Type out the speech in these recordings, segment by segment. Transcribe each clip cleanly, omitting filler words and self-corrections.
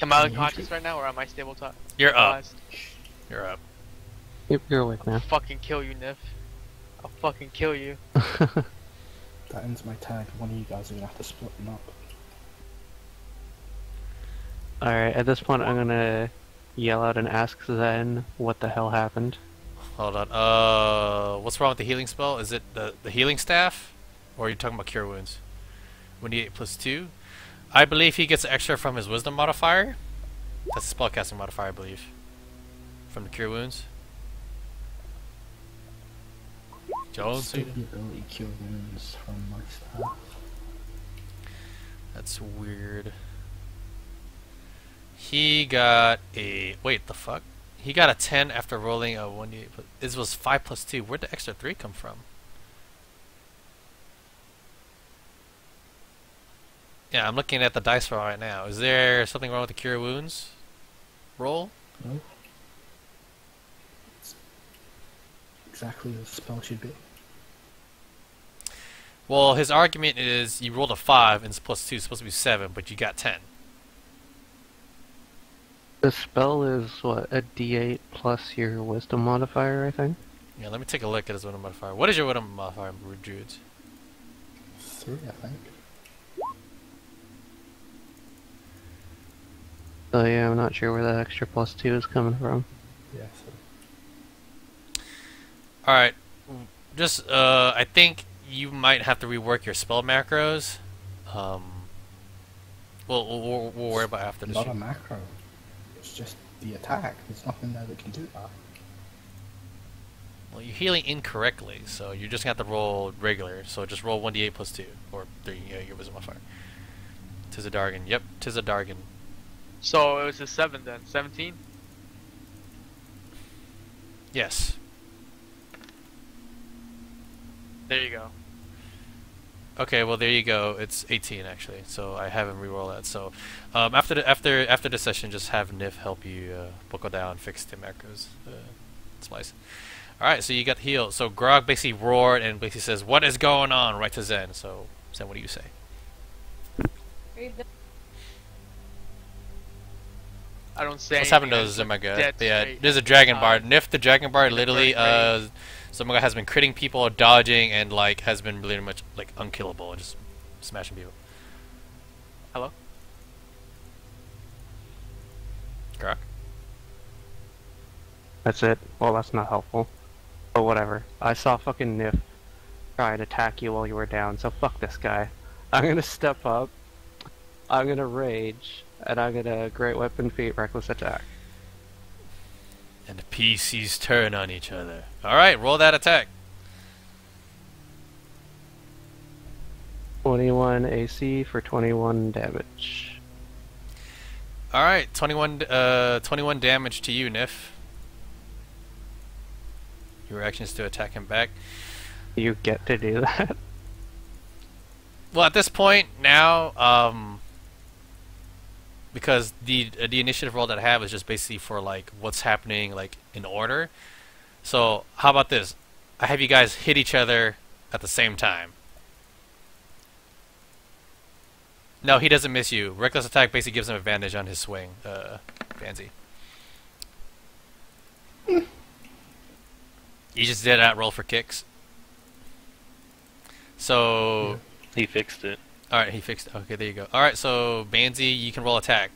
Am I unconscious right now, or am I stable top? You're up. You're up. Yep, you're awake I'll now. fucking kill you, Nif. I'll fucking kill you. That ends my tag. One of you guys are gonna have to split them up. Alright, at this point I'm gonna yell out and ask Zen what the hell happened. Hold on. What's wrong with the healing spell? Is it the healing staff? Or are you talking about cure wounds? 1d8 plus 2. I believe he gets extra from his wisdom modifier. That's a spellcasting modifier, I believe. From the cure wounds. Jones? Still the ability cure wounds from my staff. That's weird. He got a... Wait, the fuck? He got a 10 after rolling a 1d8. This was 5 plus 2. Where'd the extra 3 come from? Yeah, I'm looking at the dice roll right now. Is there something wrong with the cure wounds roll? No. It's exactly as the spell should be. Well, his argument is you rolled a 5 and it's plus 2, it's supposed to be 7, but you got 10. The spell is, what, a d8 plus your wisdom modifier, I think? Yeah, let me take a look at his wisdom modifier. What is your wisdom modifier, Druids? 3, I think. So yeah, I'm not sure where that extra plus 2 is coming from. Yeah, so. Alright, just, I think you might have to rework your spell macros. We'll worry about after this. Not a macro. It's just the attack. There's nothing there that can do that. Well, you're healing incorrectly, so you're just gonna have to roll regular. So just roll 1d8 plus 2, or 3, your wisdom modifier. Tis a Dargan. Yep, tis a Dargan. So it was a 7 then. 17? Yes. There you go. Okay, well there you go. It's 18 actually. So I have him reroll that. So after the session, just have Nif help you buckle down, fix the macros, splice. All right, so you got the heal. So Grog basically roared and basically says, "What is going on?" Right to Zen. So Zen, what do you say? I don't say What's happened anything, to I Zen, my just guy? dead Yeah, straight. there's a Dragon Bard. Nif the Dragon Bard literally Great. some guy has been critting people, dodging, and like has been really much like unkillable and just smashing people. Hello? Grog? That's it. Well, that's not helpful. But whatever. I saw fucking Nif try and attack you while you were down, so fuck this guy. I'm gonna step up, I'm gonna rage, and I'm gonna Great Weapon Feat Reckless Attack. And the PCs turn on each other. Alright, roll that attack. 21 AC for 21 damage. Alright, 21 damage to you, Nif. Your action is to attack him back. You get to do that? Well, at this point now, because the initiative roll that I have is just basically for like what's happening like in order. So how about this? I have you guys hit each other at the same time. No, he doesn't miss you. Reckless attack basically gives him advantage on his swing, Fancy. You just did that roll for kicks. So He fixed it. alright, he fixed it. Okay, there you go. Alright, so Banzi, you can roll attack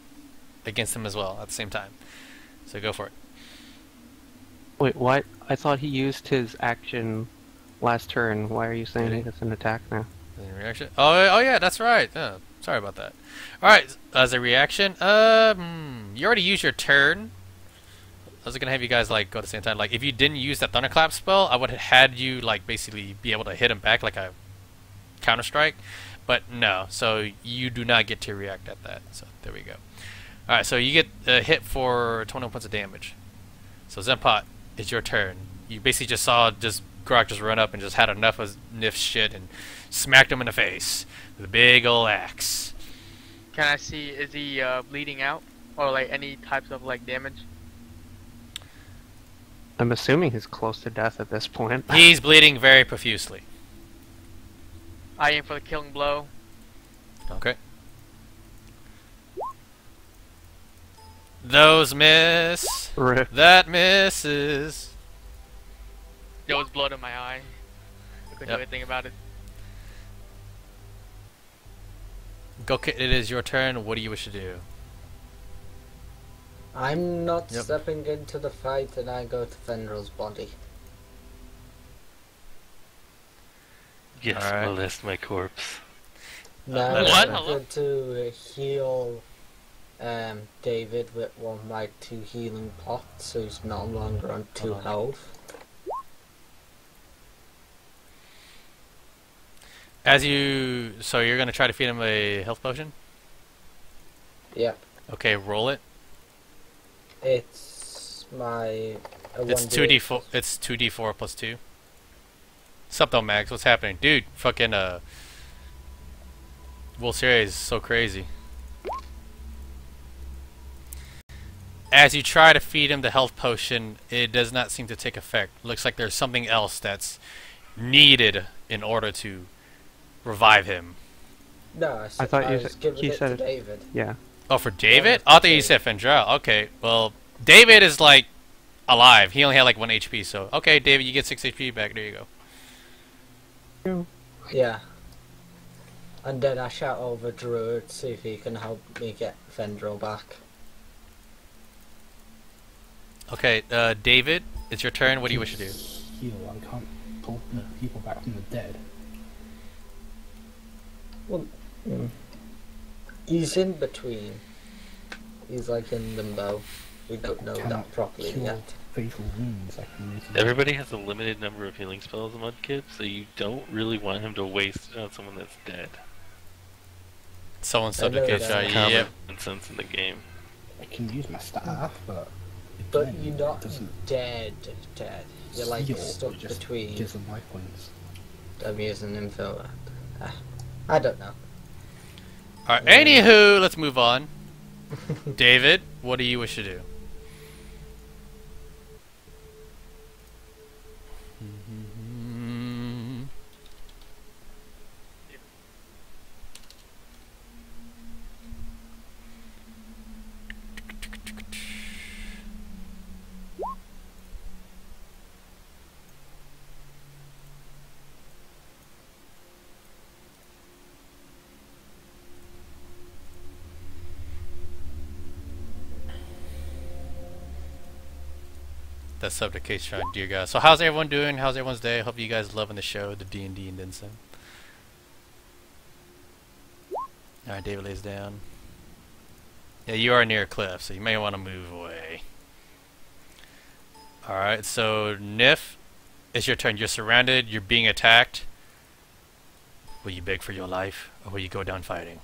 against him as well at the same time. So go for it. Wait, what? I thought he used his action last turn. Why are you saying Did he? he gets an attack now? As a reaction? Oh yeah, that's right. Oh, sorry about that. Alright, as a reaction, you already used your turn. I was gonna have you guys like go at the same time. Like if you didn't use that thunderclap spell, I would have had you like basically be able to hit him back like a counter strike. But no, so you do not get to react at that. So there we go. Alright, so you get a hit for 21 points of damage. So Zenpot, it's your turn. You basically just saw Grok just run up and just had enough of Nif's shit and smacked him in the face with a big ol' axe. Can I see, is he bleeding out? Or like any types of like damage? I'm assuming he's close to death at this point. He's bleeding very profusely. I aim for the killing blow. Okay. Those miss. Rip. That misses. There was blood in my eye. I couldn't do Yep. anything about it. Go, Kit. It is your turn. What do you wish to do? I'm not Yep. stepping into the fight, and I go to Fenrir's body. Yes, Alright. molest my corpse. Now What? I'm going to heal David with one of my 2 healing pots, so he's no longer on 2 health. So you're gonna try to feed him a health potion? Yep. Okay, roll it. It's my... It's 2d4. It's 2d4 plus 2. What's up, though, Max? What's happening, dude? Fucking World Series is so crazy. As you try to feed him the health potion, it does not seem to take effect. Looks like there's something else that's needed in order to revive him. No, I thought you was said- giving he it said to it- David. Yeah. Oh, for David? I thought you said Fendrell. Okay, well, David is like alive. He only had like 1 HP, so okay, David, you get 6 HP back. There you go. Yeah. And then I shout over Druid, see if he can help me get Fendril back. Okay, David, it's your turn. What do you wish to do? Heal. I can't pull people back from the dead. Well, he's in between. He's like in limbo. We don't know that Cannot properly cure yet. fatal wounds. I can make it. Everybody has a limited number of healing spells in Mudkip, so you don't really want him to waste it on someone that's dead. Someone I know subjugate that. shot. Common Yep. sense in the game. I can use my staff, but But again, you're it not doesn't dead. You're like heal, stuck it just between. gives them life points. I'm using info. I don't know. Alright, anywho, let's move on. David, what do you wish to do? That's subjugate shot, dear God. So how's everyone doing? How's everyone's day? Hope you guys loving the show, the D&D and then some. Alright, David lays down. Yeah, you are near a cliff, so you may want to move away. Alright, so Nif, it's your turn. You're surrounded, you're being attacked. Will you beg for your life, or will you go down fighting?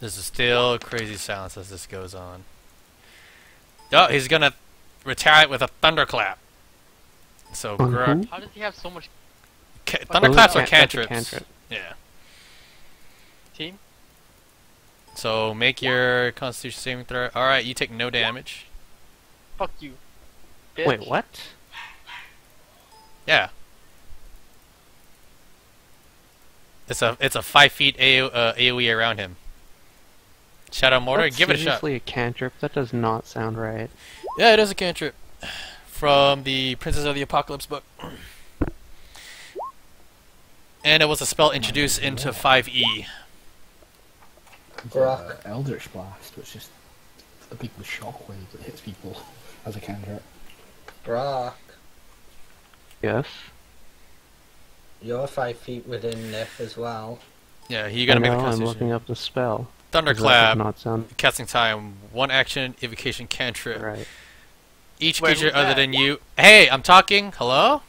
There's still crazy silence as this goes on. Oh, he's gonna retaliate with a thunderclap. So, On who? How does he have so much thunderclaps Oh, are that's a cantrips. cantrip. Yeah. team? So make your Constitution saving throw. All right, you take no damage. Fuck you. Bitch. Wait, what? Yeah. It's a 5 feet AOE around him. Shadow Mortar, That's give it a shot. seriously a cantrip? That does not sound right. Yeah, it is a cantrip from the Princess of the Apocalypse book. And it was a spell introduced into 5e. It's Brock. Eldritch Blast, which is a big shockwave that hits people as a cantrip. Brock, Yes? you're 5 feet within Nif as well. Yeah, you gotta I make a know, I'm Constitution. looking up the spell. 'Cause that does Thunderclap, not sound casting time, 1 action, evocation cantrip. right. Each Wait, creature who's other that? than you. Hey, I'm talking. Hello?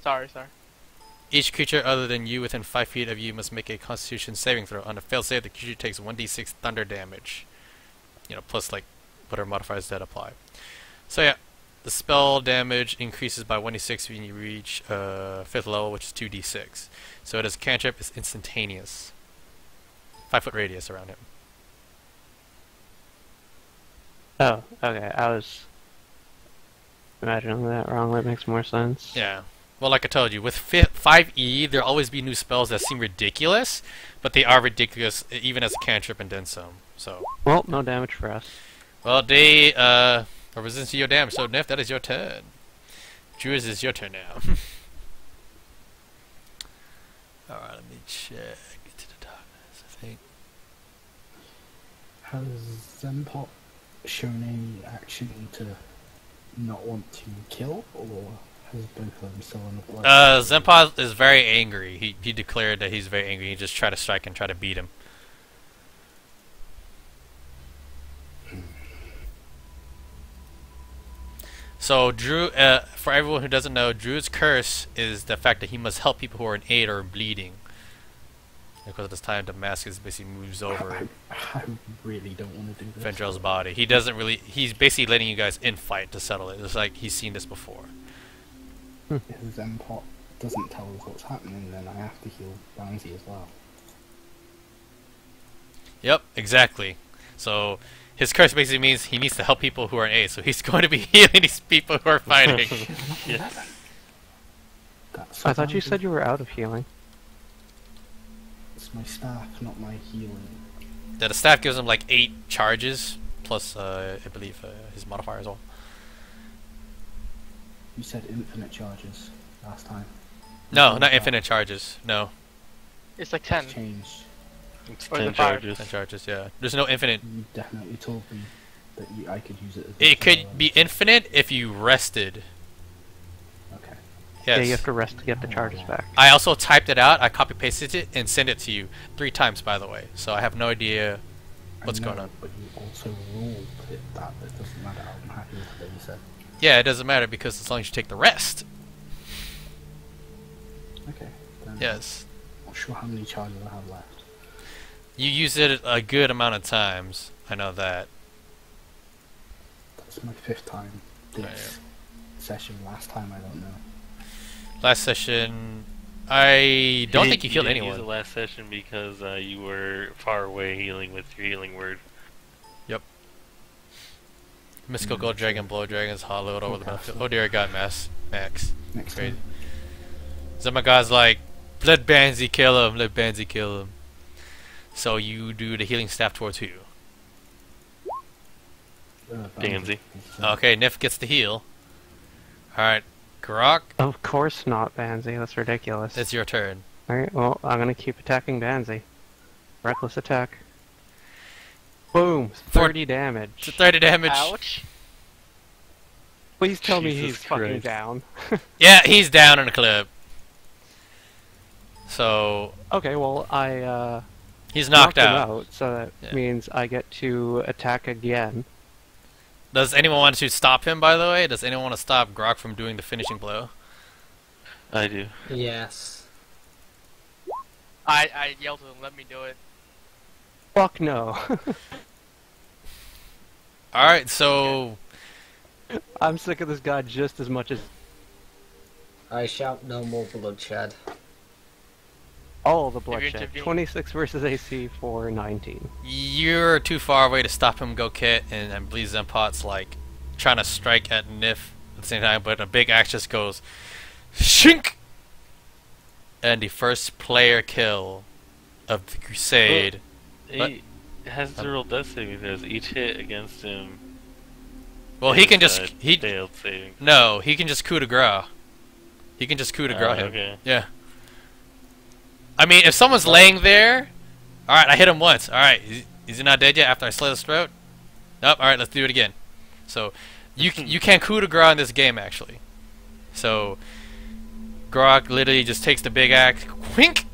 Sorry. Each creature other than you within 5 feet of you must make a Constitution saving throw. On a failed save, the creature takes 1d6 thunder damage. You know, plus like whatever modifiers that apply. So yeah, the spell damage increases by 1d6 when you reach 5th level, which is 2d6. So it is cantrip, is instantaneous. 5 foot radius around him. Oh, okay. imagining that wrong. That makes more sense. Yeah. Well, like I told you, with 5E, there'll always be new spells that seem ridiculous, but they are ridiculous even as a cantrip and then some. So. Well, no damage for us. Well, they are resistant to your damage. So, Nif, that is your turn. Druids is your turn now. All right, let me check. Into the darkness, I think. Has Zempot shown any action to not want to kill, or has both of them still on the blood? Zempot is very angry. He declared that he's very angry. He just tried to strike and try to beat him. So Drew, for everyone who doesn't know, Drew's curse is the fact that he must help people who are in aid or bleeding. Because of this time, Damascus basically moves over I really don't want to do this. Vendrell's body. He doesn't really. He's basically letting you guys in fight to settle it. It's like he's seen this before. If Zempot doesn't tell us what's happening, then I have to heal Bouncy as well. Yep, exactly. So his curse basically means he needs to help people who are in aid. So he's going to be healing these people who are fighting. Yes. That's I thought you said you were out of healing. It's my staff, not my healing. Yeah, the staff gives him like 8 charges plus, I believe, his modifier as well. You said infinite charges last time. No, not infinite charges. No, It's like 10. It's changed. It's Or the 10 fire. charges. 10 charges. Yeah, there's no infinite. You definitely told me that I could use it as It a could be infinite if you rested. Okay. Yes. Yeah, you have to rest to get the charges back. I also typed it out. I copy pasted it and sent it to you 3 times, by the way. So I have no idea what's I know, going on. But you also ruled it that it doesn't matter. I'm happy with what you said. Yeah, it doesn't matter because as long as you take the rest. Okay. Then Yes. I'm not sure how many charges I have left. You use it a good amount of times. I know that. That's my 5th time this session. Last time, I don't know. Last session, I don't think you healed didn't use anyone. the last session because you were far away healing with your healing word. Mystical Gold Dragon, Blow Dragons, hollowed over the Okay. battlefield. Oh dear God, Max. Next Crazy. time. So my guy's like, let Banzi kill him, let Banzi kill him. So you do the healing staff towards who? Pansy. Okay, Nif gets the heal. Alright, Grok, Of course not, Banzi. That's ridiculous. it's your turn. Alright, well, I'm gonna keep attacking Banzi. Reckless attack. Boom! 30 damage. It's a 30 damage. Ouch. Please tell me Jesus he's fucking Christ. down. Yeah, he's down in the clip. So, Okay, well, I he's knocked him out. so that Yeah. means I get to attack again. Does anyone want to stop him, by the way? Does anyone want to stop Grok from doing the finishing blow? I do. Yes. I yelled to him, let me do it. Fuck no. Alright, so... I'm sick of this guy just as much as I shout no more bloodshed. all the you're bloodshed. intervening- 26 versus AC for 19. You're too far away to stop him, go Kit, and I believe Zempot's like trying to strike at Nif at the same time, but a big axe just goes shink, and the first player kill of the Crusade. He has 0 death saving throws. Each hit against him. Well, he can is, just he failed saving. no, he can just coup de grace. He can just coup de grace him. Okay. Yeah. I mean, if someone's laying there, all right, I hit him once. All right, is he not dead yet? After I slit his throat? Nope. All right, let's do it again. So, you can't coup de grace in this game actually. So, Grok literally just takes the big axe, wink,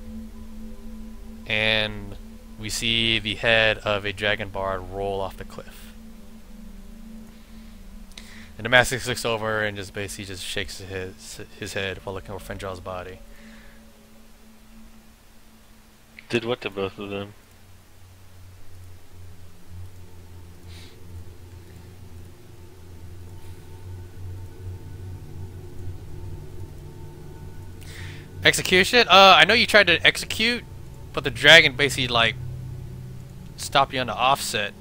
and we see the head of a dragon bard roll off the cliff. And Damascus looks over and just basically just shakes his head while looking over Fendral's body. Did what to both of them? Execution? I know you tried to execute, but the dragon basically like stopped you on the offset.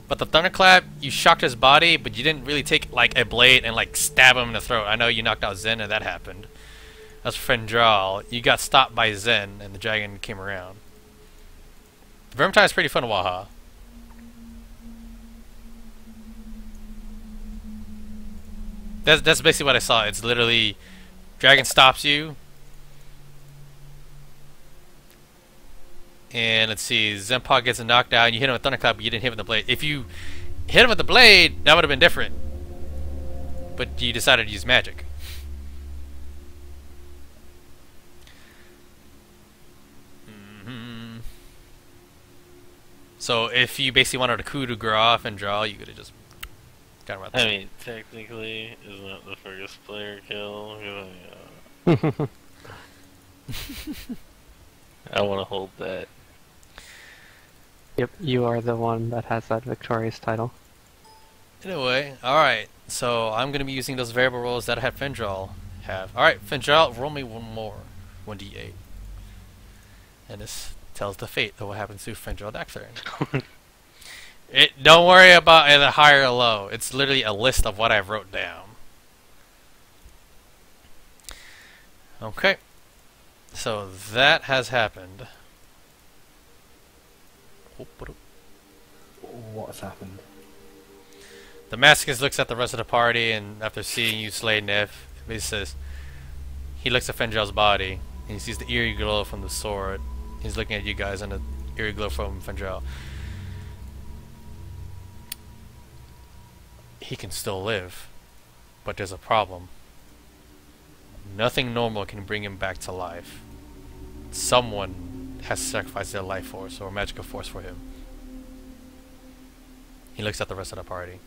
But the thunderclap, you shocked his body, but you didn't really take like a blade and like stab him in the throat. I know you knocked out Zen and that happened. That's Fendral. You got stopped by Zen and the dragon came around. Vermintide is pretty fun, Waha. That's basically what I saw. It's literally dragon stops you. And let's see, Zenpog gets a knockdown, you hit him with Thunderclap, but you didn't hit him with the blade. If you hit him with the blade, that would have been different. But you decided to use magic. So if you basically wanted a coup de grace off and draw, you could have just got him out there. I mean, technically, isn't that the first player kill? I want to hold that. Yep, you are the one that has that victorious title. Anyway, alright. So I'm going to be using those variable rolls that I had Fendral have. Alright, Fendral, roll me one more. 1d8. And this tells the fate of what happens to Fendral next turn. Don't worry about either high or low. It's literally a list of what I wrote down. Okay. So that has happened. What has happened? The Masochist looks at the rest of the party, and after seeing you slay Nif, he says, he looks at Fendral's body, and he sees the eerie glow from the sword. He's looking at you guys, and the eerie glow from Fendral. He can still live, but there's a problem. Nothing normal can bring him back to life. Someone has sacrificed their life force or magical force for him. He looks at the rest of the party.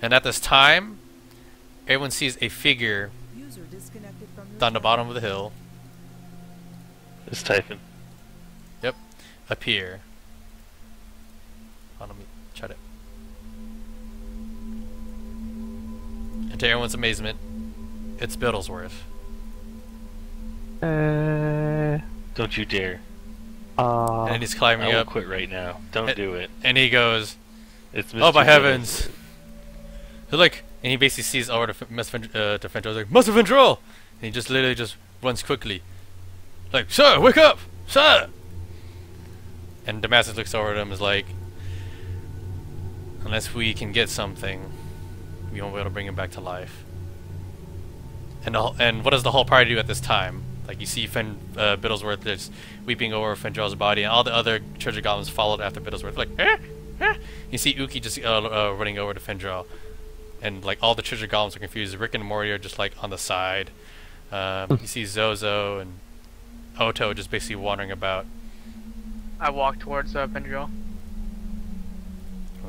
And at this time, everyone sees a figure down the bottom of the hill. It's typing. Yep. Appear. Hold on, let me try to. And to everyone's amazement, it's Biddlesworth. Don't you dare. And he's climbing I will up. quit right now. Don't do it. And he goes, It's Mr. "Oh my Biddlesworth." heavens!" He's like, and he basically sees over to Fendral. He's like, "Master Fendral!" And he just literally just runs quickly, like, "Sir, wake up, sir!" And Damascus looks over at him and is like, "Unless we can get something, we won't be able to bring him back to life." And what does the whole party do at this time? Like, you see Biddlesworth just weeping over Fendral's body, and all the other Church of Goblins followed after Biddlesworth. Like, eh, eh. You see Uki just running over to Fendral, and like all the Church of Goblins are confused. Rick and Morty are just like on the side. You see Zozo and Oto just basically wandering about. I walk towards Fendral.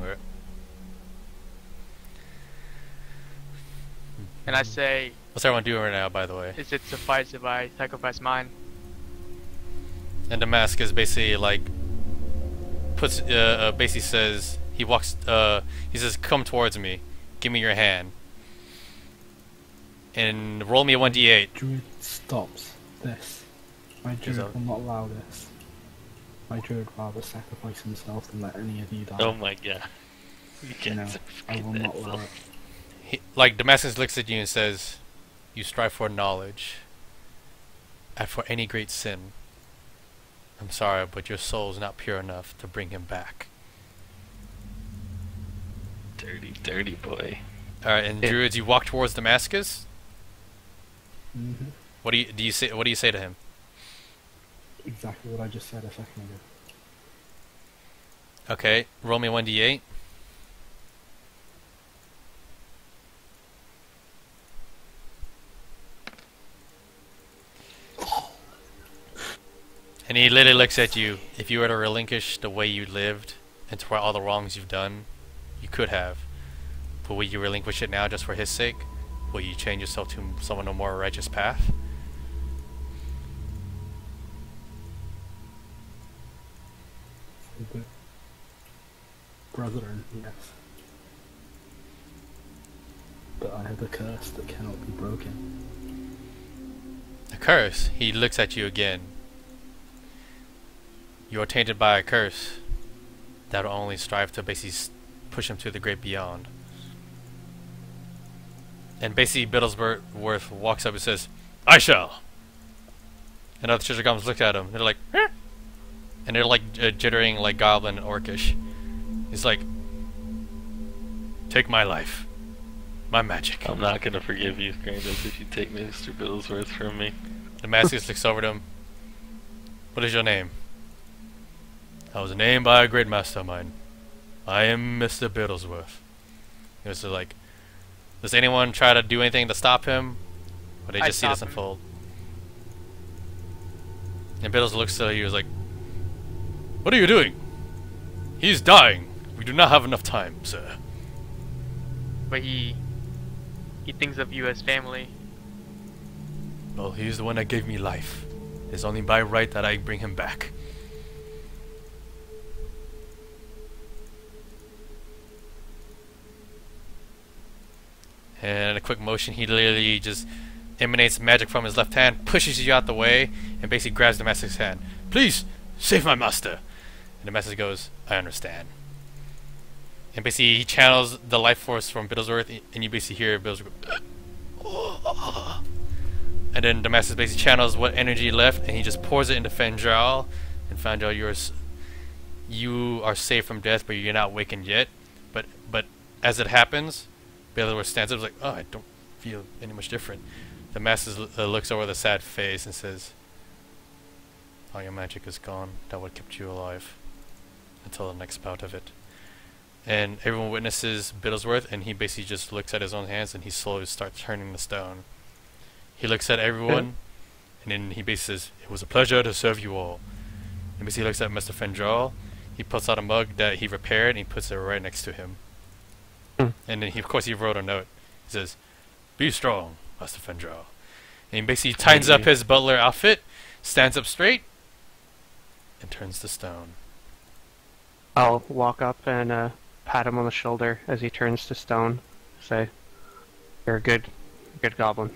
Okay. And I say, What's everyone doing right now, by the way? is it suffice if I sacrifice mine? And Damascus basically like puts basically says he says, "Come towards me, give me your hand, and roll me a 1d8." Druid stops this. My druid will not allow this. My druid would rather sacrifice himself than let any of you die. Oh my god. You No, can't I will not allow it. Like Damascus looks at you and says, "You strive for knowledge, and for any great sin. I'm sorry, but your soul is not pure enough to bring him back." Dirty, dirty boy. Alright, and Druids, you walk towards Damascus. Mm-hmm. What do you say? What do you say to him? Exactly what I just said a second ago. Okay, roll me a 1d8. And he literally looks at you. If you were to relinquish the way you lived and to all the wrongs you've done, you could have. But will you relinquish it now just for his sake? Will you change yourself to someone on a more righteous path? But brethren, yes. But I have a curse that cannot be broken. A curse? He looks at you again. You are tainted by a curse. that'll only strive to basically push him to the great beyond. And basically Biddlesworth walks up and says, "I shall." And other treasure goblins look at him. They're like, "Huh?" And they're like jittering like goblin and orcish. He's like, "Take my life. My magic." I'm not gonna forgive you, Grandis, if you take Mr. Billsworth from me. Damascus looks over to him. "What is your name?" "I was named by a great master of mine. I am Mr. Biddlesworth." He was like, "Does anyone try to do anything to stop him? Or they just see this unfold?" And Biddles looks at you, was like, "What are you doing? He's dying. We do not have enough time, sir." But he thinks of you as family. "Well, he's the one that gave me life. It's only by right that I bring him back." And in a quick motion, he literally just emanates magic from his left hand, pushes you out the way, and basically grabs the master's hand. "Please, save my master." And the master goes, "I understand." And basically, he channels the life force from Biddlesworth, and you basically hear Biddlesworth go, and then Damascus basically channels what energy left, and he just pours it into Fendral. And Fendral, you are safe from death, but you're not awakened yet. But as it happens, Biddlesworth stands up, like, "Oh, I don't feel any much different." Damascus looks over with a sad face and says, "All your magic is gone. That what kept you alive until the next bout of it." And everyone witnesses Biddlesworth, and he basically just looks at his own hands, and he slowly starts turning the stone. He looks at everyone, and then he basically says, "It was a pleasure to serve you all." And basically looks at Mr. Fendral. He puts out a mug that he repaired, and he puts it right next to him. And then, of course, he wrote a note. He says, "Be strong, Mr. Fendral." And he basically tightens up his butler outfit, stands up straight, and turns to stone. I'll walk up and pat him on the shoulder as he turns to stone. Say, "You're a good goblin."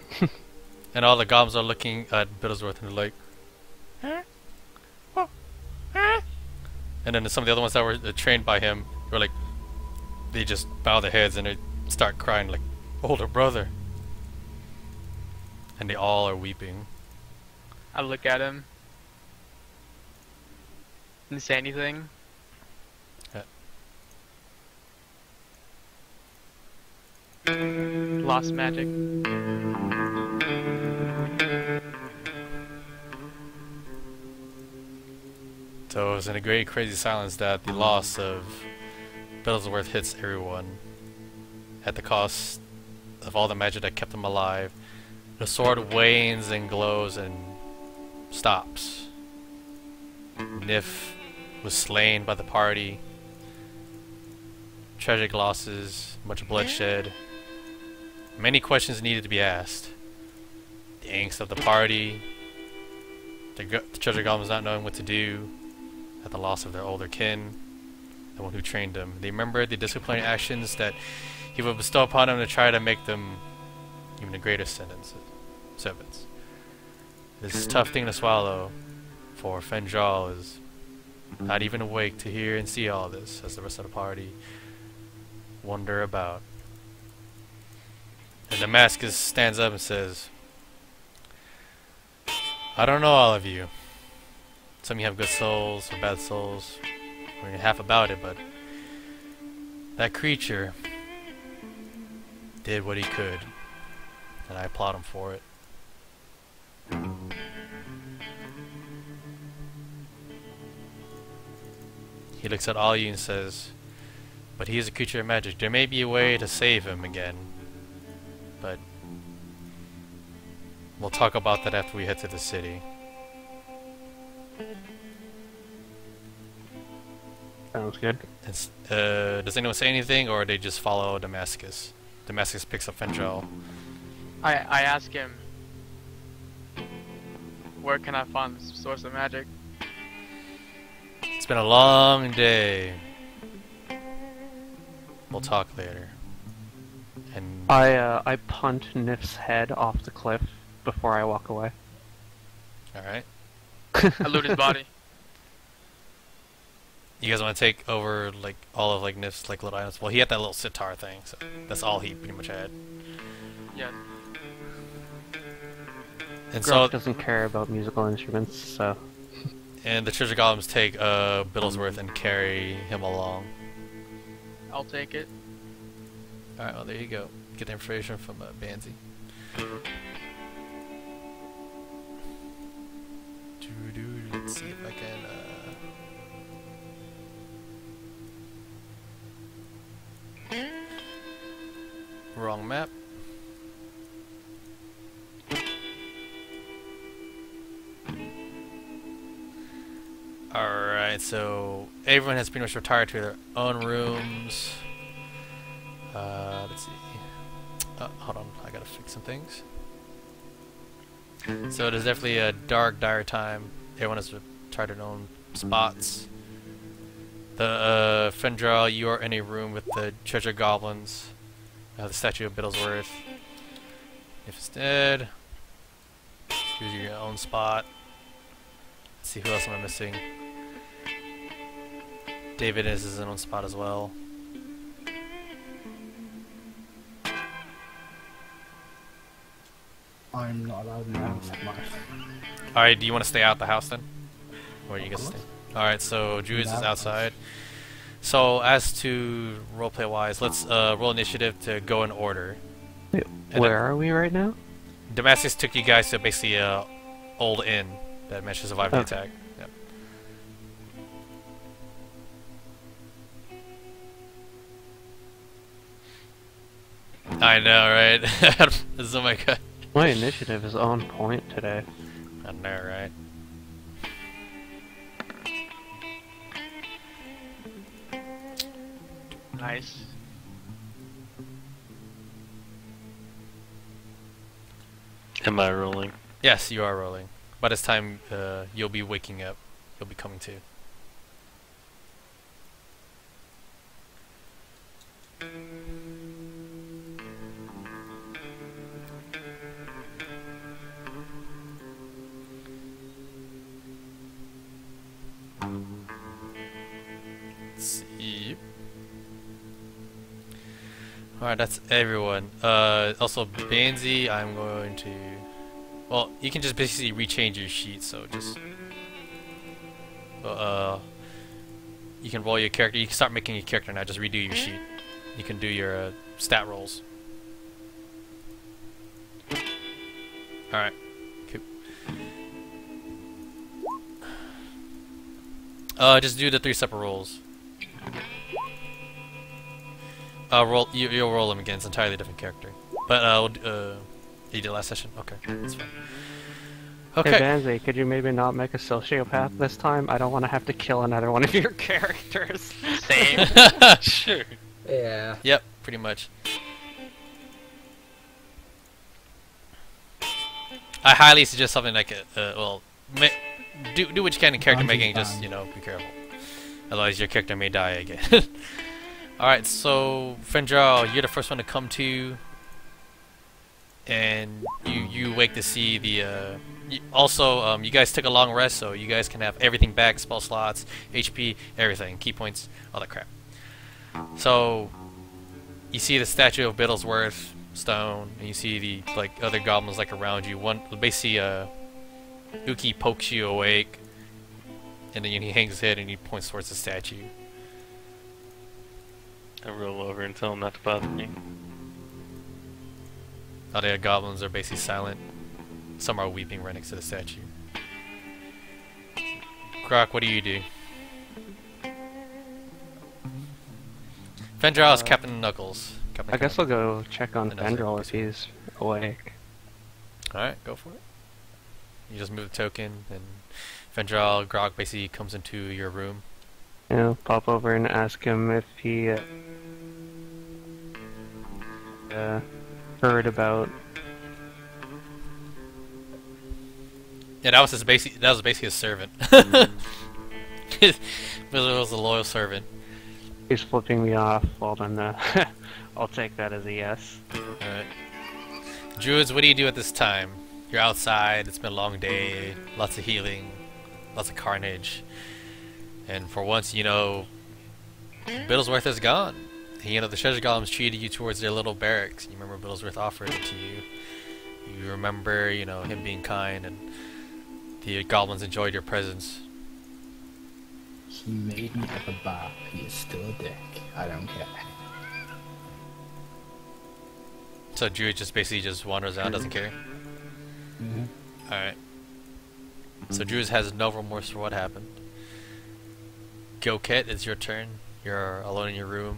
And all the goblins are looking at Biddlesworth and they're like, "Huh? What? Huh?" And then some of the other ones that were trained by him were like, they just bow their heads and they start crying like, "Older brother." And they all are weeping. I look at him. Didn't say anything. Lost magic. So it was in a great crazy silence that the loss of Biddlesworth hits everyone. At the cost of all the magic that kept him alive, the sword wanes and glows and stops. Nif was slain by the party. Tragic losses, much bloodshed. Many questions needed to be asked. The angst of the party, the treasure goblins not knowing what to do at the loss of their older kin, the one who trained them. They remembered the disciplinary actions that he would bestow upon them to try to make them even the greater servants. This is a tough thing to swallow, for Fendral is not even awake to hear and see all this as the rest of the party wander about. And Damascus stands up and says, "I don't know all of you. Some of you have good souls or bad souls. We're half about it, but that creature did what he could, and I applaud him for it." He looks at all you and says, "But he is a creature of magic. There may be a way to save him again, but we'll talk about that after we head to the city." Sounds good. Does anyone say anything, or they just follow Damascus? Damascus picks up Fendral. I ask him, where can I find the source of magic? It's been a long day. We'll talk later. And I punt Nif's head off the cliff before I walk away. all right. I loot his body. You guys want to take over like all of like Nif's like little items? Well, he had that little sitar thing, so that's all he pretty much had. Yeah. And Grok so, doesn't care about musical instruments, so and the treasure golems take Biddlesworth and carry him along. I'll take it. All right, well there you go. Get the information from Banzi. Let's see if I can. Wrong map. Alright, so everyone has pretty much retired to their own rooms. Let's see. Hold on, I gotta fix some things. So it is definitely a dark, dire time. Everyone has retired to their own spots. The Fendral, you are in a room with the treasure goblins. The statue of Biddlesworth. If it's dead, here's your own spot. Let's see, who else am I missing? David is his own spot as well. I'm not allowed in my Alright, do you want to stay out the house then? Or are you guys stay? Alright, so Druids is outside. So as to roleplay wise, let's roll initiative to go in order. Wait, where are we right now? Damascus took you guys to basically old inn that managed to survive the attack. Yep. I know, right? Oh my god. My initiative is on point today. I know, right? Nice. Am I rolling? Yes, you are rolling. By this time, you'll be waking up. You'll be coming to. Let's see. Alright, that's everyone. Also, Banzi, I'm going to... Well, you can just basically rechange your sheet, so just... you can roll your character. You can start making your character now, just redo your sheet. You can do your stat rolls. Alright. Cool. Just do the 3 separate rolls. You'll roll them again. It's an entirely different character. But you did last session. Okay, that's fine. Okay. Hey Banzi, could you maybe not make a sociopath this time? I don't want to have to kill another one of your characters. Same. Sure. Yeah. Yep, pretty much. I highly suggest something like do what you can in character making. Just be careful. Otherwise, your character may die again. Alright, so Fendral, you're the first one to come to, and you wake to see the you guys took a long rest, so you guys can have everything back: spell slots, HP, everything, key points, all that crap. So you see the statue of Biddlesworth stone, and you see the other goblins around you. One basically Uki pokes you awake, and then he hangs his head and he points towards the statue. I roll over and tell him not to bother me. Other goblins are basically silent. Some are weeping right next to the statue. Croc, what do you do? Fendral is Captain Knuckles. I guess I'll go check on Fendral if he's awake. Alright, go for it. You just move the token, and Fendral, Grog basically comes into your room. Pop over and ask him if he heard about. Yeah, that was basically his servant. It was a loyal servant. He's flipping me off. Well then, I'll take that as a yes. Alright. Druids, what do you do at this time? You're outside, it's been a long day, lots of healing, lots of carnage. And for once, you know, Biddlesworth is gone. You know, the treasure golems treated you towards their little barracks. You remember Biddlesworth offered it to you. You remember, you know, him being kind, and the goblins enjoyed your presence. He made me have a bath. He is still a dick. I don't care. So Druid just basically just wanders out, doesn't care? Mm-hmm. Alright. So Druid has no remorse for what happened. Goket, it's your turn. You're alone in your room.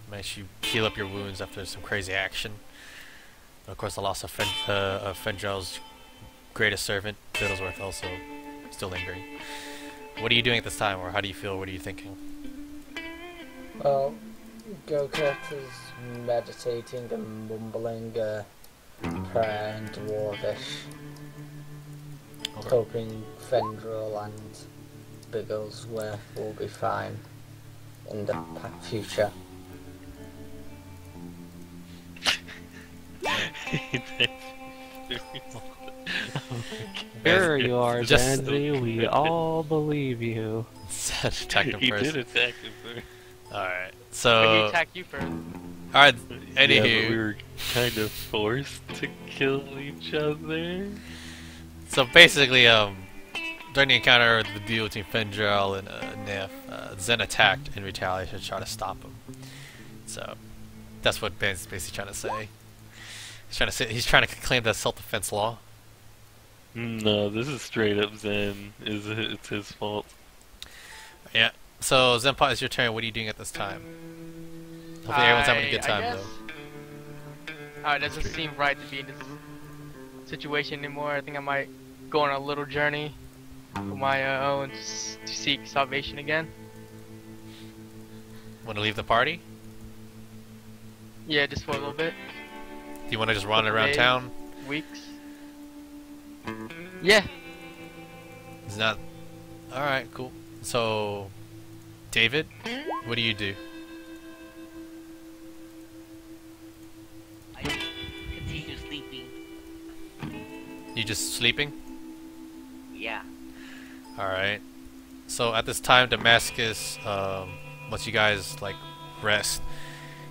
Manage to heal up your wounds after some crazy action. And of course, the loss of Fendrell's greatest servant, Biddlesworth, also still lingering. What are you doing at this time, or how do you feel? What are you thinking? Well, Goket is meditating and mumbling a prayer in Dwarvish, Okay. hoping Fendrel and Bigglesworth will be fine in the future. There you are, Just- Zanzi. We all believe you. Attacked him He first. did attack him first. Alright, But he so... attacked you first. Alright, Yeah, anywho... but we were kind of forced to kill each other. So basically, during the encounter, the deal between Fendrel and Nif, Zen attacked in retaliation to try to stop him. So that's what Ben's basically trying to say. He's trying to claim the self-defense law. No, this is straight up Zen. It's his fault. Yeah. So Zenpot, it's your turn. What are you doing at this time? Hopefully everyone's having a good time though. It doesn't seem right to be in this situation anymore. I think I might go on a little journey of my own to seek salvation again. Want to leave the party? Yeah, just for a little bit. Do you want to just run around Days. town? Weeks. Yeah. It's not. All right, cool. So, David, what do you do? I continue sleeping. You just sleeping? Yeah. Alright. So at this time, Damascus, once you guys like rest,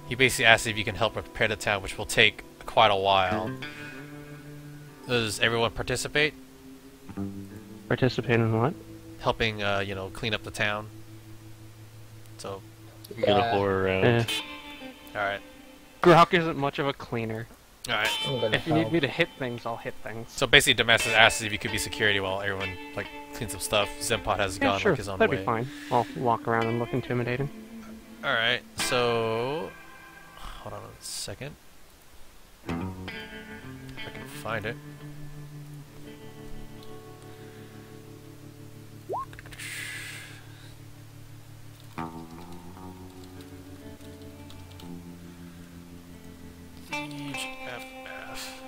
he basically asks if you can help prepare the town, which will take quite a while. Does everyone participate? Participate in what? Helping, you know, clean up the town. So, I'm gonna whore around. Eh. alright. Grok isn't much of a cleaner. Alright. I'm gonna If you need help. me to hit things, I'll hit things. So basically, Damascus asks if you could be security while everyone, like, cleans up stuff. Zenpot has Yeah, gone sure. like his own That'd way. be fine. I'll walk around and look intimidating. Alright, so... Hold on a second. If I can find it. Siege FF.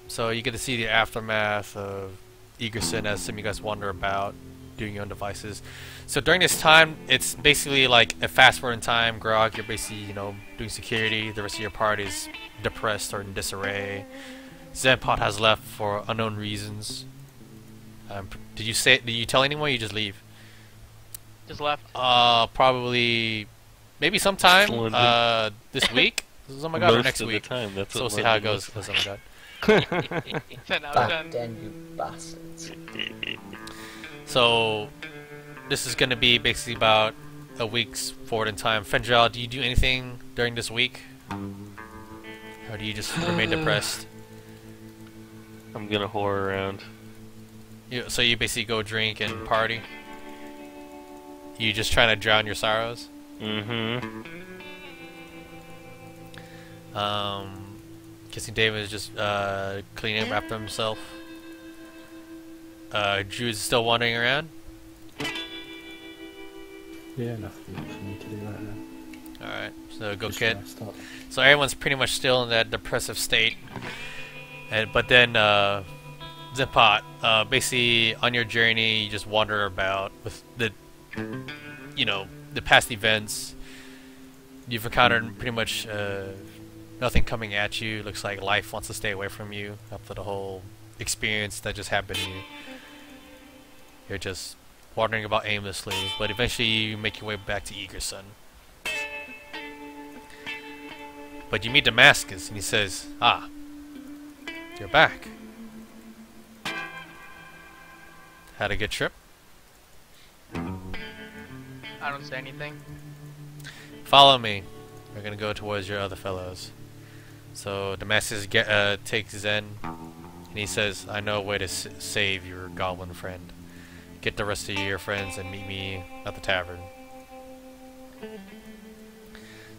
So you get to see the aftermath of Egerson as some of you guys wander about doing your own devices. So during this time, it's basically like a fast forward in time. Grog, you're basically, you know, doing security. The rest of your party is depressed or in disarray. Zenpot has left for unknown reasons. Did you tell anyone, or you just leave? Just left. Probably, maybe sometime, London. this week? Oh my god, or Most next of week. the time, that's So we'll what see how it London goes. looks Oh like. my god. 10 out of Back 10. then, you bastards. So, this is going to be basically about a week's forward in time. Fendrel, do you do anything during this week? Or do you just remain depressed? I'm gonna whore around. So you basically go drink and party? You just trying to drown your sorrows? Mm-hmm. Kissing David is just cleaning up after himself. Drew's still wandering around? Yeah, nothing for me to do right now. Alright, so go Just kid. rest up. So everyone's pretty much still in that depressive state. But then Zenpot, basically on your journey you just wander about with the the past events. You've encountered pretty much nothing coming at you. Looks like life wants to stay away from you after the whole experience that just happened to you. You're just wandering about aimlessly, but eventually you make your way back to Eagerson. But you meet Damascus, and he says, "Ah, you're back. Had a good trip?" I don't say anything. "Follow me. We're gonna go towards your other fellows." So Damascus takes Zen, and he says, "I know a way to save your goblin friend. Get the rest of your friends and meet me at the tavern."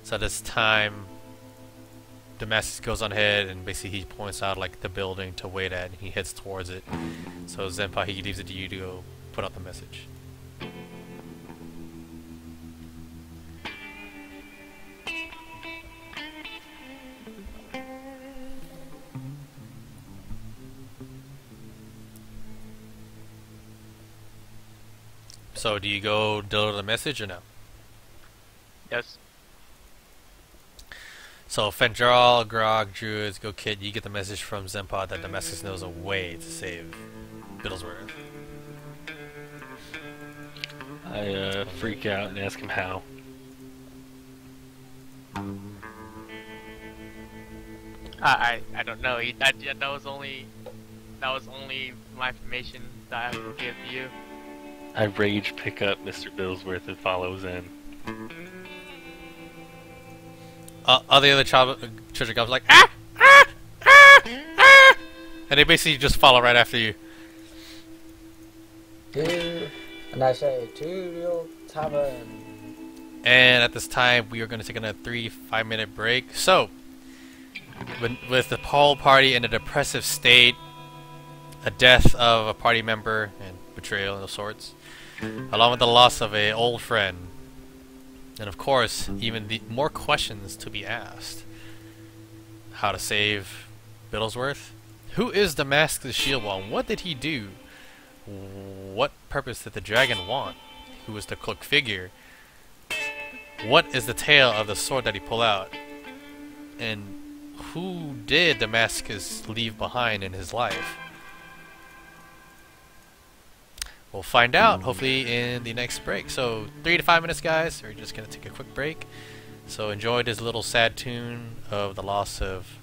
So this time, Damascus goes on ahead, and basically he points out like the building to wait at, and he heads towards it. So Zenpai, he leaves it to you to go put out the message. So do you go deliver the message or no? Yes. So Fendral, Grog, Druids, Go Kid, you get the message from Zenpod that Damascus knows a way to save Biddlesworth. I freak out and ask him how. I don't know. That was only my information that I would give to you. I rage pick up Mr. Biddlesworth and follow Zen. All the other children goblins like, "Ah! Ah! Ah! Ah!" And they basically just follow right after you. And I say, to your tavern. And at this time, we are going to take another 5-minute break. So, with the whole party in a depressive state, a death of a party member, and betrayal of sorts, along with the loss of an old friend, and of course, even more questions to be asked. How to save Biddlesworth? Who is Damascus Shieldwall? What did he do? What purpose did the dragon want? Who was the cloaked figure? What is the tale of the sword that he pulled out? And who did Damascus leave behind in his life? We'll find out, hopefully, in the next break. So, 3 to 5 minutes, guys. We're just going to take a quick break. So, enjoy this little sad tune of the loss of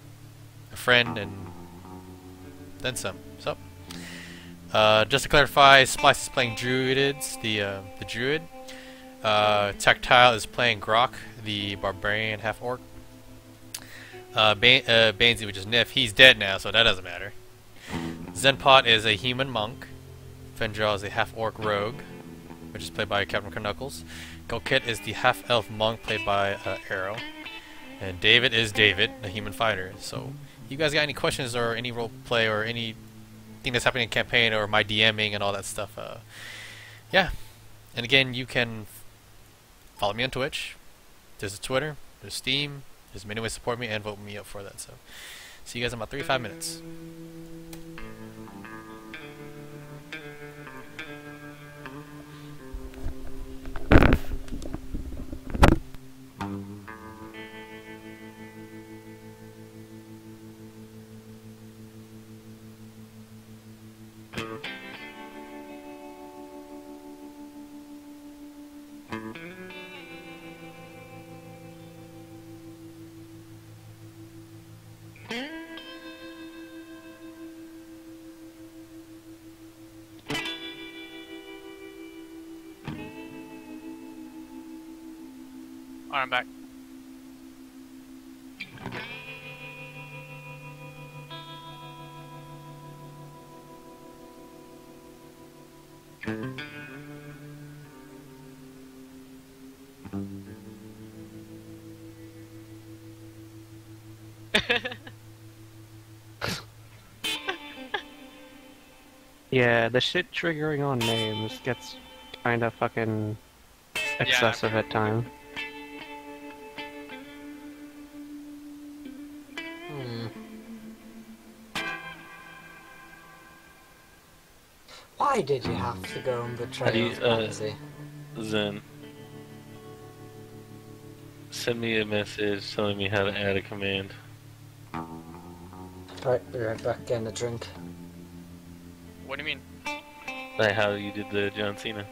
a friend and then some. So, just to clarify, Splice is playing Druids, the Druid. Tactile is playing Grok, the Barbarian half-orc. Bainsy, which is Nif, he's dead now, so that doesn't matter. Zenpot is a human monk. Fendral is a half-orc rogue, which is played by Captain Knuckles. Gokit is the half-elf monk, played by Arrow. And David is David, a human fighter. So, you guys got any questions or any role play or anything that's happening in campaign or my DMing and all that stuff? Yeah. And again, you can follow me on Twitch. There's a Twitter. There's Steam. There's many ways to support me and vote me up for that. So, see you guys in about 3 to 5 minutes. Alright, I'm back. Yeah, the shit triggering on names gets kinda fucking excessive at times. Why did you have to go and betray us, Pansy? Zen, send me a message telling me how to add a command. Right, be right back getting a drink. What do you mean? Like how you did the John Cena.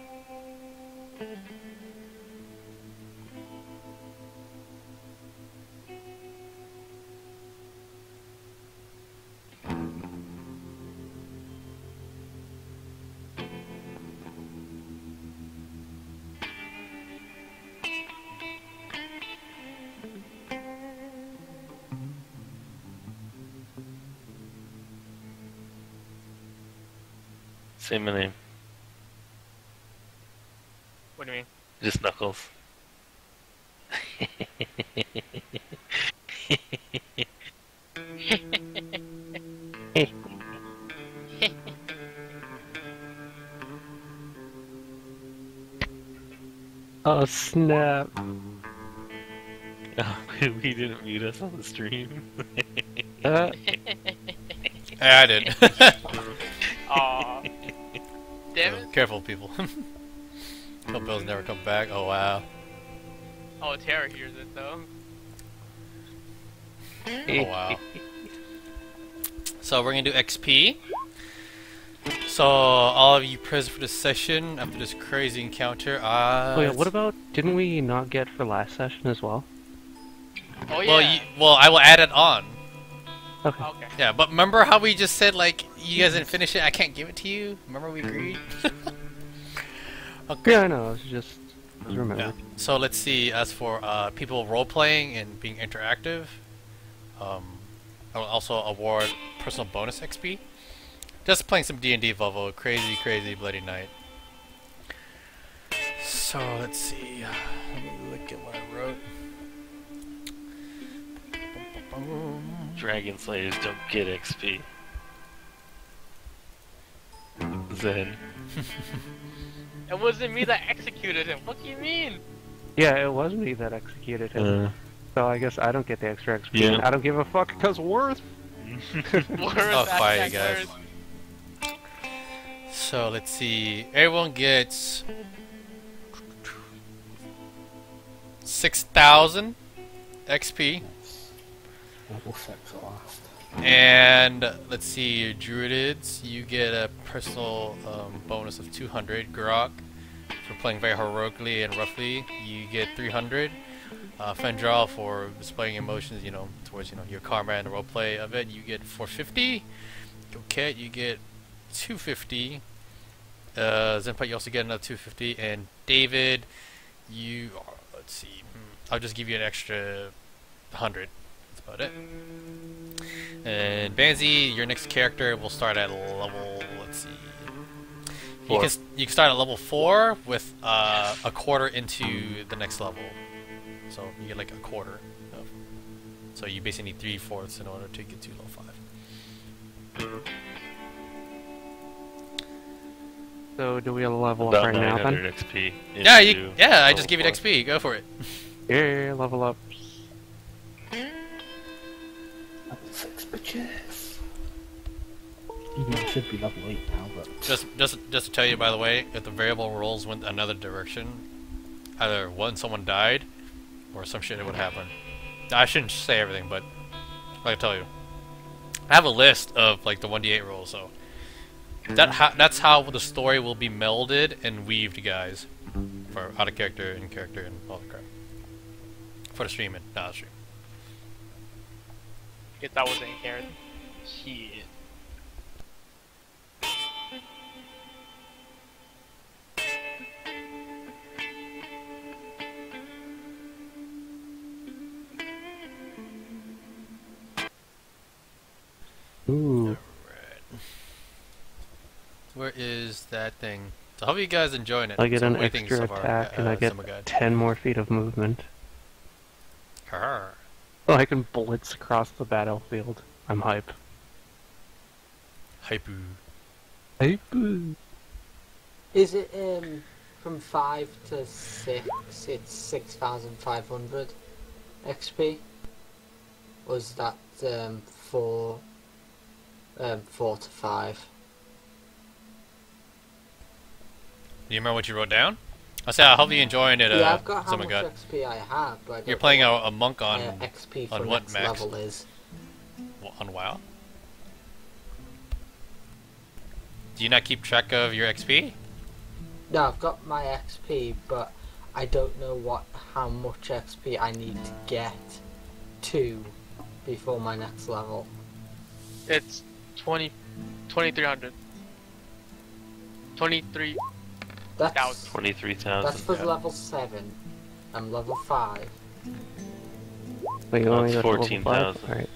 Say my name. What do you mean? Just Knuckles. Oh snap! Oh, we didn't mute us on the stream. Uh, Yeah, I did. Aw. Damn it. Careful, people. Hope Bill's never come back. Oh wow. Oh, Tara hears it though. Oh wow. So we're gonna do XP. So all of you present for this session after this crazy encounter. oh yeah, what about? Didn't we not get for last session as well? Oh yeah. Well, I will add it on. Okay. Okay. Yeah, but remember how we just said like you guys didn't finish it? I can't give it to you. Remember we agreed? Okay. Yeah, I know. I was just remembering. Yeah. So let's see. As for people role playing and being interactive, I will also award personal bonus XP. Just playing some D&D Volvo, crazy bloody night. So let's see. Let me look at what I wrote. Dragon Slayers don't get XP. Zen. It wasn't me that executed him. What do you mean? Yeah, it was me that executed him. So I guess I don't get the extra XP. Yeah. I don't give a fuck because Worth. Oh, quiet, guys. So let's see. Everyone gets 6,000 XP. Level 6 at last. And let's see, your Druids, you get a personal bonus of 200. Grok, for playing very heroically and roughly, you get 300. Fendral, for displaying emotions, towards your karma and the roleplay of it, you get 450. Goket, you get 250. Zenpai, you also get another 250. And David, let's see, I'll just give you an extra 100. That's about it. And Banzi, your next character will start at level, let's see. You can start at level 4 with a quarter into the next level. So you get like a quarter. So you basically need 3/4 in order to get to level 5. So do we level up About right now 900 then? XP. Yeah, I just gave you the XP. Go for it. Yeah, level up. Level 6 bitches. Even though it should be level 8 now, but... Just to tell you, by the way, if the variable rolls went another direction, either one, someone died, or some shit would happen. I shouldn't say everything, but like I tell you, I have a list of like the 1d8 rolls, so that's how the story will be melded and weaved, guys, for out of character, in character, and all the crap. For the stream and not the stream. Guess I wasn't in character. Shit. Ooh. Alright. Where is that thing? So, hope you guys enjoying it. I get So an what do you think extra so far, attack and I get Summerguide? 10 more feet of movement. Arrgh. Oh, I can blitz across the battlefield. I'm hype. Hypoo. Hype. Is it from 5 to 6? It's 6,500 XP. Or is that 4 to 5? Do you remember what you wrote down? I say I hope you're enjoying it. Yeah, I've got how much Summerguide. XP I have, but I don't You're know playing what a monk on XP on for what next max? level is. on WoW? Do you not keep track of your XP? No, I've got my XP, but I don't know how much XP I need to get to before my next level. It's 2300. 23. That's 23,000. that's for level 7. I'm level 5. Wait, you Oh, only it's got to level 14,000. 5? Alright.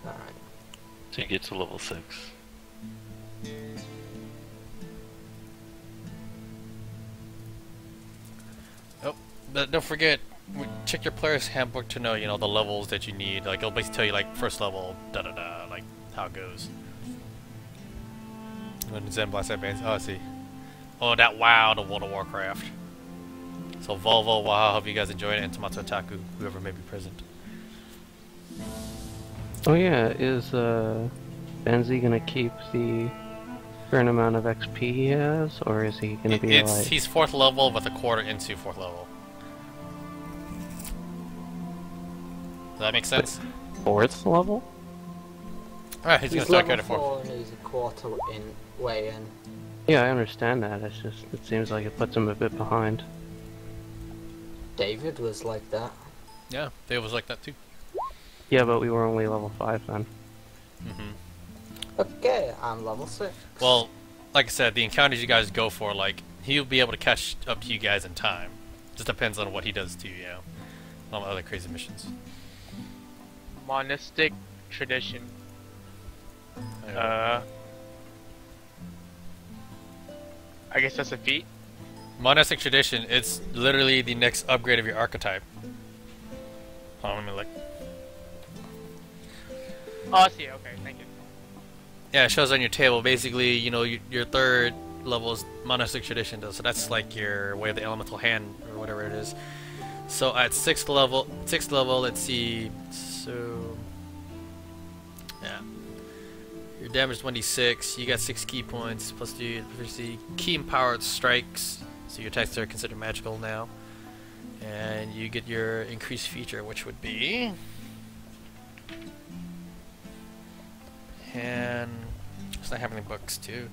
Alright. To get to level 6. Oh, but don't forget, check your player's handbook to know, you know, the levels that you need. Like, it'll basically tell you, like, first level, da-da-da, like, how it goes. When Zen Blast advance, oh, I see. Oh, that WoW, the World of Warcraft. So, Volvo, wow, hope you guys enjoyed it, and Tomato Taku, whoever may be present. Oh yeah, is Benzi gonna keep the current amount of XP he has, or is he gonna be like... He's 4th level with a quarter into 4th level. Does that make sense? 4th level? Alright, he's gonna start carrying 4th. level 4 and he's a quarter way in. Yeah, I understand that, it's just, it seems like it puts him a bit behind. David was like that. Yeah, Dave was like that too. Yeah, but we were only level 5 then. Okay, I'm level 6. Well, like I said, the encounters you guys go for, like, he'll be able to catch up to you guys in time. Just depends on what he does to you, you know. On other crazy missions. Monistic tradition. Anyway. I guess that's a feat. Monastic Tradition, it's literally the next upgrade of your archetype. Hold on, let me look. Oh, I see. Okay, thank you. Yeah, it shows on your table. Basically, you know, your 3rd level is Monastic Tradition, though, so that's like your Way of the Elemental Hand, or whatever it is. So at 6th level, let's see, so... Yeah. Your damage is 1d6, you got 6 key points, plus the key empowered strikes, so your attacks are considered magical now. And you get your increased feature, which would be... And... It's not having any books, too.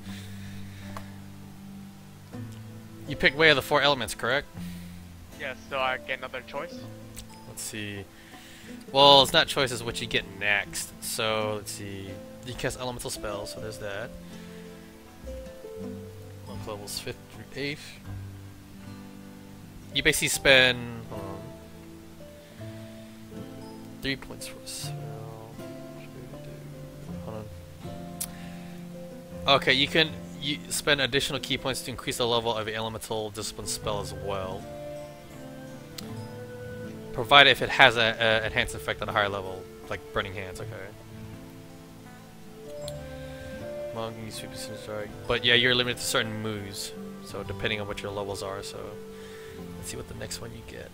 You pick Way of the 4 Elements, correct? Yeah, so I get another choice. Let's see. Well, it's not choices what you get next. So, let's see. You cast elemental spells, so there's that. Monk levels 5th through 8th. You basically spend 3 points for a spell. Hold on. Okay, you spend additional key points to increase the level of the elemental discipline spell as well. Provided if it has a enhanced effect on a higher level, like Burning Hands, okay. Monk, you sweep strike. But yeah, you're limited to certain moves, so depending on what your levels are, so let's see what the next one you get.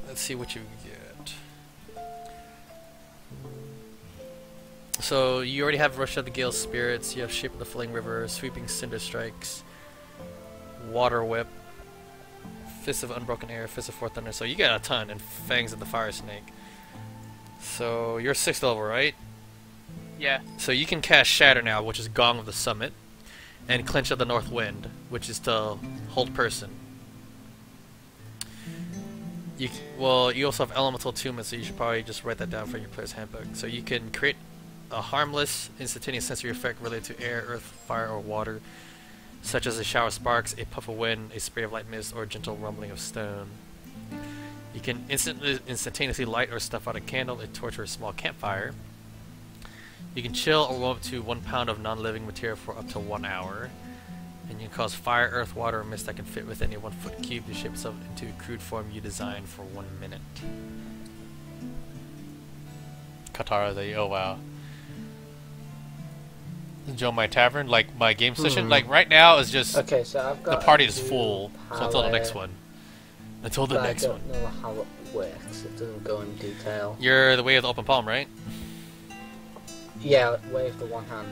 Let's see what you get. So you already have Rush of the Gale Spirits, you have Shape of the Flame River, Sweeping Cinder Strikes, Water Whip, Fist of Unbroken Air, Fist of Fourth Thunder, so you got a ton, and Fangs of the Fire Snake. So you're 6th level, right? Yeah. So you can cast Shatter now, which is Gong of the Summit, and Clench of the North Wind, which is to hold person. You also have Elemental Attunement, so you should probably just write that down for your player's handbook. So you can create a harmless, instantaneous sensory effect related to air, earth, fire, or water, such as a shower of sparks, a puff of wind, a spray of light mist, or a gentle rumbling of stone. You can instantaneously light or snuff out a candle, a torch, or a small campfire. You can chill or warm up to 1 pound of non-living material for up to 1 hour. And you can cause fire, earth, water, or mist that can fit within a 1 foot cube to shape itself into a crude form you design for 1 minute. Katara, oh wow. Join my tavern, like my game session, like right now is just Okay, so I've got the party is full, so until the next one. Until the next one. I don't know how it works. It doesn't go in detail. You're the Way of the Open Palm, right? Yeah, wave the one hand.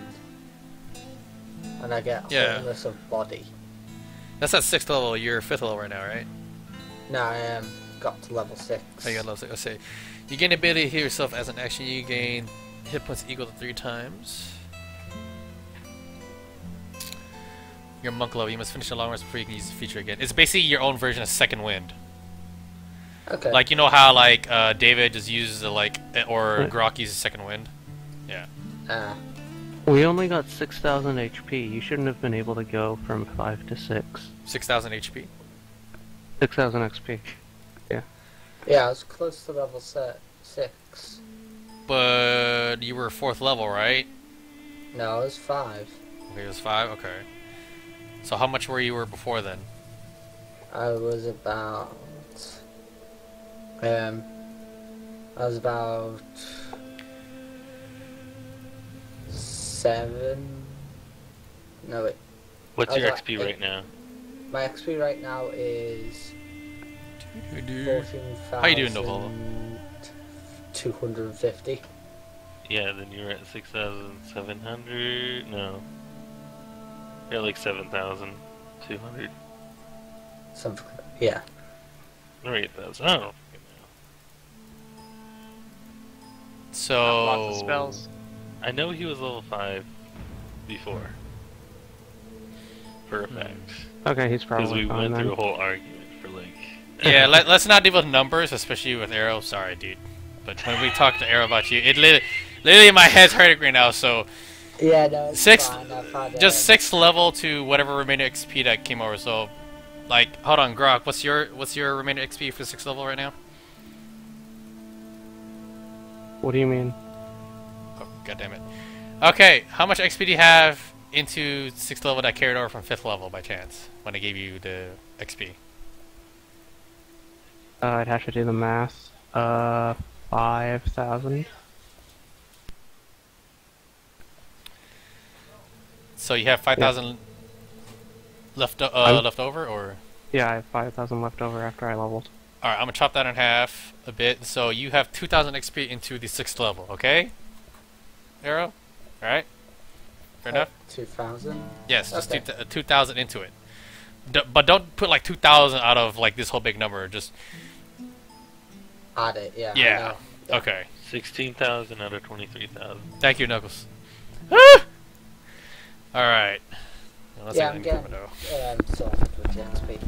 And I get wholeness of body. That's at 6th level. You're 5th level right now, right? No, I got to level 6. Oh, you got level 6. Let's see. You gain the ability to heal yourself as an action. You gain hit points equal to 3 times. Your monk level. You must finish a long rest before you can use the feature again. It's basically your own version of Second Wind. Okay. Like, you know how, like, David just uses the, like, or Grok uses Second Wind? Yeah. We only got 6,000 HP. You shouldn't have been able to go from 5 to 6. 6,000 HP. 6,000 XP. Yeah, I was close to level 6. But you were 4th level, right? No, I was 5. Okay, it was 5? Okay. So how much were you before then? I was about... I was about 7... No, wait. What's I your was at XP right now? My XP right now is 14,000... How you doing, Novola? 250. Yeah, then you're at 6,700. No. You're at like 7,200. Something. Yeah. Or 8,000. I don't know. So... Lots of spells. I know he was level 5 before. For a fact. Okay, he's Because probably we fine went then. through a whole argument for like... Yeah, let's not deal with numbers, especially with Arrow. Sorry, dude. But when we talk to Arrow about you, it literally my head's hurting right now, so... Yeah, no, it's Sixth, fine. I've had, just 6th level to whatever remaining XP that came over. So, like, hold on, Grok. What's your remaining XP for 6th level right now? What do you mean? Oh, god damn it. Okay, how much XP do you have into 6th level that carried over from 5th level by chance when I gave you the XP? I'd have to do the math. 5,000. So you have 5,000 left over, or? Yeah, I have 5,000 left over after I leveled. Alright, I'm gonna chop that in half a bit. So you have 2,000 XP into the 6th level, okay? Arrow? Alright? Fair enough? 2,000? Yes, just Okay. 2,000 into it. But don't put like 2,000 out of like this whole big number, just... Add it, yeah. I Yeah, know. Yeah. okay. 16,000 out of 23,000. Thank you, Knuckles. Ah! Alright. Well, Yeah, I'm getting sorted with the XP.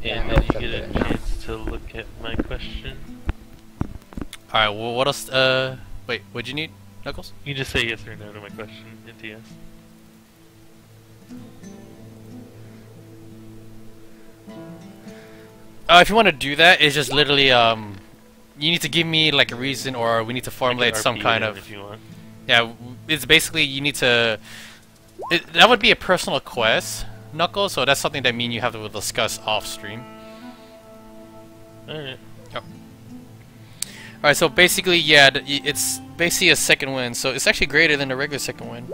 Yeah, And then you I'll get do a it now. chance to look at my question. Alright, well, what else? Wait, what'd you need, Knuckles? You just say yes or no to my question, NTS. If you want to do that, it's just literally, you need to give me like a reason, or we need to formulate some RP kind it in of... if you want. Yeah, it's basically you need to... that would be a personal quest, Knuckles, so that's something that me and you have to discuss off-stream. Alright. Alright, so basically, yeah, it's basically a second win, so it's actually greater than the regular second win.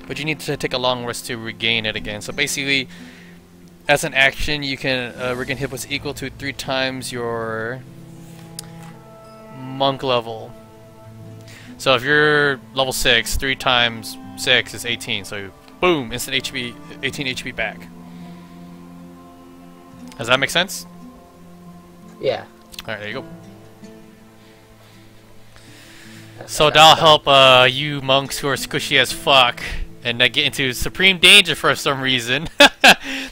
But you need to take a long rest to regain it again. So basically, as an action, you can regain hit points equal to 3 times your monk level. So if you're level 6, 3 times 6 is 18, so boom, instant HP, 18 HP back. Does that make sense? Yeah. Alright, there you go. That's So what that'll I've done. help you monks who are squishy as fuck and that get into supreme danger for some reason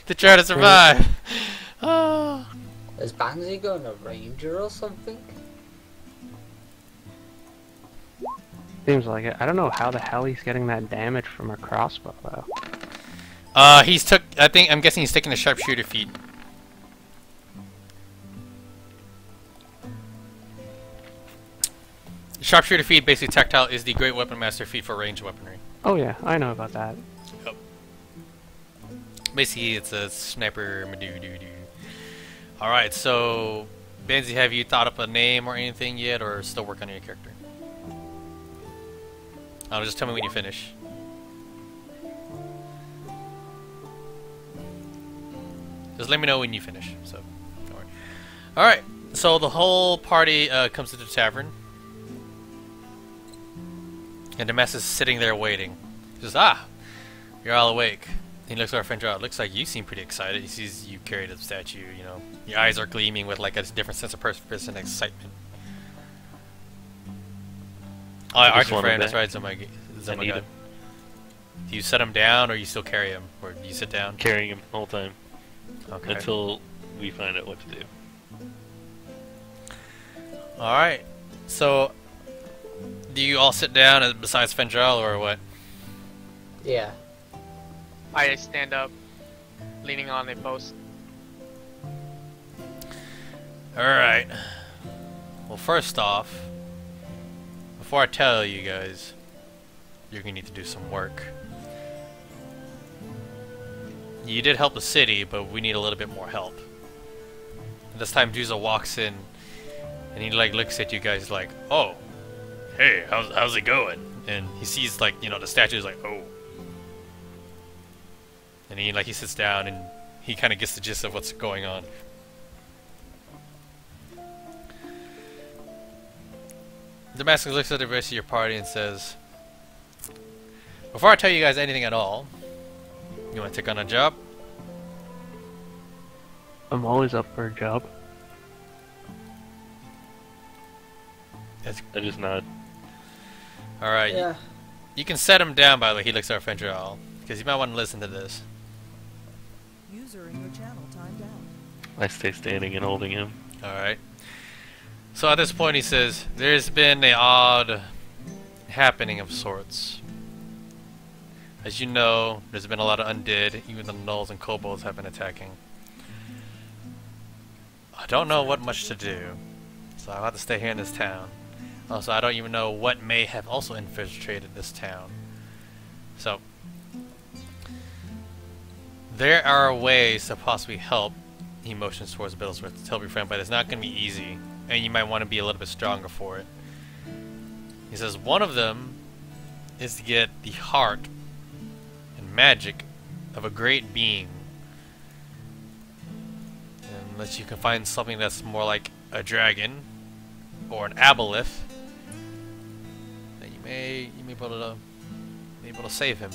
to try to survive. Oh. Is Banzi going a ranger or something? Seems like it. I don't know how the hell he's getting that damage from a crossbow, though. I'm guessing he's taking the sharpshooter feat. Sharpshooter feat, basically tactile, is the great weapon master feat for ranged weaponry. Oh yeah, I know about that. Yep. Basically, it's a sniper madoo-doo-doo. Alright, so... Benzi, have you thought up a name or anything yet, or still working on your character? Just tell me when you finish. Just let me know when you finish, so... don't worry. Alright, so the whole party comes to the tavern. And the mess is sitting there waiting. He says, you're all awake. He looks at our friend Joe. It looks like you seem pretty excited. He sees you carry the statue, you know. Your eyes are gleaming with like a different sense of purpose and excitement. Oh, I Arch just your want friend, him that's back. right, I need Zumagad. him. Do you set him down or you still carry him? Or do you sit down? Carrying him the whole time Okay. until we find out what to do. Alright. So, do you all sit down besides Fendrel or what? Yeah. I stand up, leaning on a post. Alright. Well, first off, before I tell you guys, you're gonna need to do some work. You did help the city, but we need a little bit more help. This time Juzo walks in, and he like looks at you guys like, oh, hey, how's it going? And he sees like, you know, the statue is like, oh. And he sits down and he kind of gets the gist of what's going on. Damascus looks at the rest of your party and says, before I tell you guys anything at all, you want to take on a job? I'm always up for a job. I just nod. Alright, Yeah. you can set him down by the way he looks at our Fendrel, because you might want to listen to this. User in your channel timed out. I stay standing and holding him. Alright. So at this point he says, there's been an odd happening of sorts. As you know, there's been a lot of undead, even the gnolls and kobolds have been attacking. I don't know what much to do, so I'll have to stay here in this town. Also, I don't even know what may have also infiltrated this town. So, there are ways to possibly help. He motions towards Billsworth to help your friend, but it's not going to be easy, and you might want to be a little bit stronger for it. He says one of them is to get the heart and magic of a great being. Unless you can find something that's more like a dragon or an aboleth, then you may be able to save him.